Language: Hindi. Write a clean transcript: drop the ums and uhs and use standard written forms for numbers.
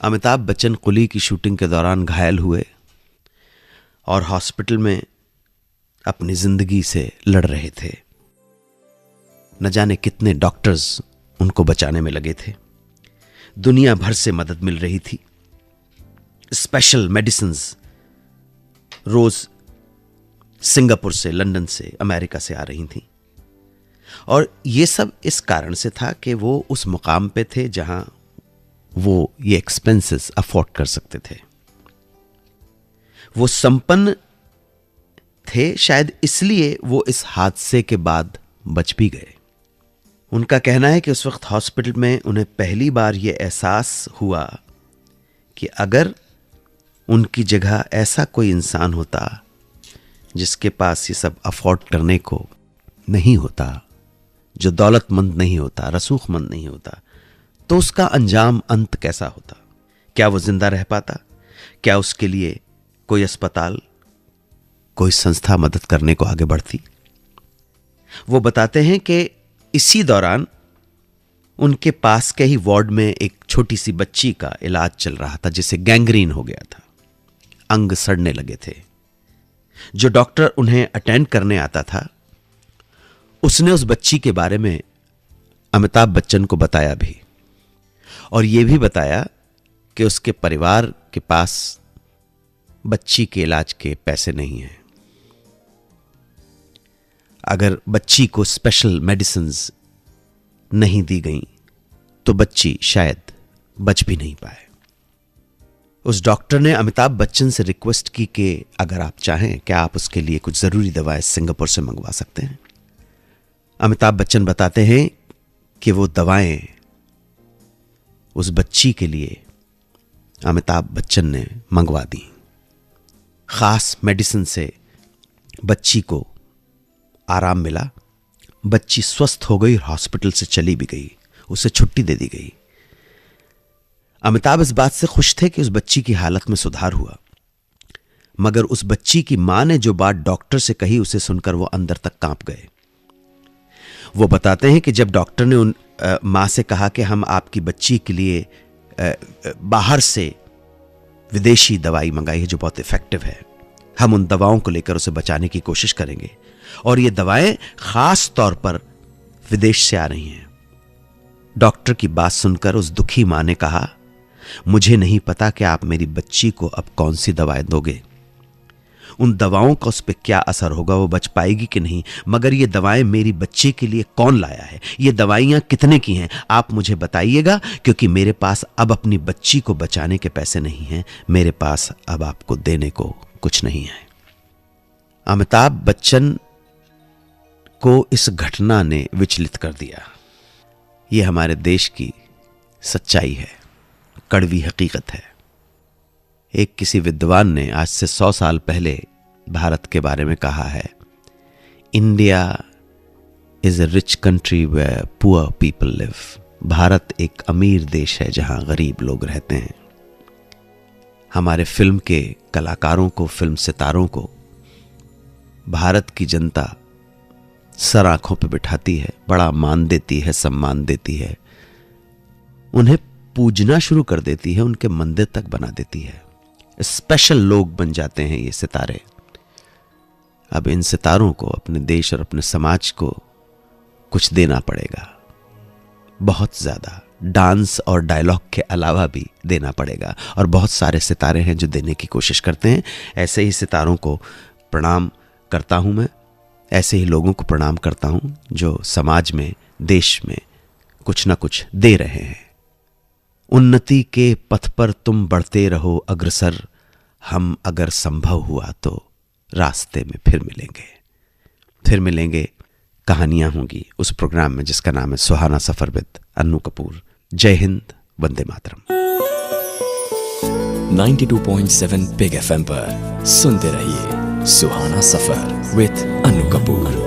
अमिताभ बच्चन कुली की शूटिंग के दौरान घायल हुए और हॉस्पिटल में अपनी जिंदगी से लड़ रहे थे। न जाने कितने डॉक्टर्स उनको बचाने में लगे थे। दुनिया भर से मदद मिल रही थी। स्पेशल मेडिसिन्स रोज सिंगापुर से, लंदन से, अमेरिका से आ रही थी। और ये सब इस कारण से था कि वो उस मुकाम पे थे जहां वो ये एक्सपेंसेस अफोर्ड कर सकते थे। वो संपन्न थे, शायद इसलिए वो इस हादसे के बाद बच भी गए। उनका कहना है कि उस वक्त हॉस्पिटल में उन्हें पहली बार यह एहसास हुआ कि अगर उनकी जगह ऐसा कोई इंसान होता जिसके पास ये सब अफोर्ड करने को नहीं होता, जो दौलतमंद नहीं होता, रसूखमंद नहीं होता, तो उसका अंजाम अंत कैसा होता? क्या वो जिंदा रह पाता? क्या उसके लिए कोई अस्पताल, कोई संस्था मदद करने को आगे बढ़ती? वो बताते हैं कि इसी दौरान उनके पास के ही वार्ड में एक छोटी सी बच्ची का इलाज चल रहा था जिसे गैंग्रीन हो गया था, अंग सड़ने लगे थे। जो डॉक्टर उन्हें अटेंड करने आता था उसने उस बच्ची के बारे में अमिताभ बच्चन को बताया भी, और यह भी बताया कि उसके परिवार के पास बच्ची के इलाज के पैसे नहीं हैं। अगर बच्ची को स्पेशल मेडिसिन्स नहीं दी गई तो बच्ची शायद बच भी नहीं पाए। उस डॉक्टर ने अमिताभ बच्चन से रिक्वेस्ट की कि अगर आप चाहें क्या आप उसके लिए कुछ जरूरी दवाएं सिंगापुर से मंगवा सकते हैं। अमिताभ बच्चन बताते हैं कि वो दवाएं उस बच्ची के लिए अमिताभ बच्चन ने मंगवा दी। खास मेडिसिन से बच्ची को आराम मिला, बच्ची स्वस्थ हो गई और हॉस्पिटल से चली भी गई, उसे छुट्टी दे दी गई। अमिताभ इस बात से खुश थे कि उस बच्ची की हालत में सुधार हुआ, मगर उस बच्ची की मां ने जो बात डॉक्टर से कही उसे सुनकर वो अंदर तक कांप गए। वो बताते हैं कि जब डॉक्टर ने उन मां से कहा कि हम आपकी बच्ची के लिए बाहर से विदेशी दवाई मंगाई है जो बहुत इफेक्टिव है, हम उन दवाओं को लेकर उसे बचाने की कोशिश करेंगे, और ये दवाएं खास तौर पर विदेश से आ रही हैं। डॉक्टर की बात सुनकर उस दुखी मां ने कहा, मुझे नहीं पता कि आप मेरी बच्ची को अब कौन सी दवाएं दोगे, उन दवाओं का उस पर क्या असर होगा, वो बच पाएगी कि नहीं, मगर ये दवाएं मेरी बच्ची के लिए कौन लाया है, ये दवाइयां कितने की हैं, आप मुझे बताइएगा, क्योंकि मेरे पास अब अपनी बच्ची को बचाने के पैसे नहीं हैं, मेरे पास अब आपको देने को कुछ नहीं है। अमिताभ बच्चन को इस घटना ने विचलित कर दिया। यह हमारे देश की सच्चाई है, कड़वी हकीकत है। एक किसी विद्वान ने आज से 100 साल पहले भारत के बारे में कहा है, India is a rich country where poor people live. Bharat एक अमीर देश है जहां गरीब लोग रहते हैं। हमारे फिल्म के कलाकारों को, फिल्म सितारों को भारत की जनता सर आंखों पे बिठाती है, बड़ा मान देती है, सम्मान देती है, उन्हें पूजना शुरू कर देती है, उनके मंदिर तक बना देती है। स्पेशल लोग बन जाते हैं ये सितारे। अब इन सितारों को अपने देश और अपने समाज को कुछ देना पड़ेगा, बहुत ज्यादा। डांस और डायलॉग के अलावा भी देना पड़ेगा, और बहुत सारे सितारे हैं जो देने की कोशिश करते हैं। ऐसे ही सितारों को प्रणाम करता हूं मैं, ऐसे ही लोगों को प्रणाम करता हूं जो समाज में, देश में कुछ ना कुछ दे रहे हैं। उन्नति के पथ पर तुम बढ़ते रहो अग्रसर, हम अगर संभव हुआ तो रास्ते में फिर मिलेंगे। कहानियां होंगी उस प्रोग्राम में जिसका नाम है सुहाना सफर विद अन्नू कपूर। जय हिंद, वंदे मातरम। 92.7 बिग FM पर सुनते रहिए सुहाना सफर विद अन्नू कपूर।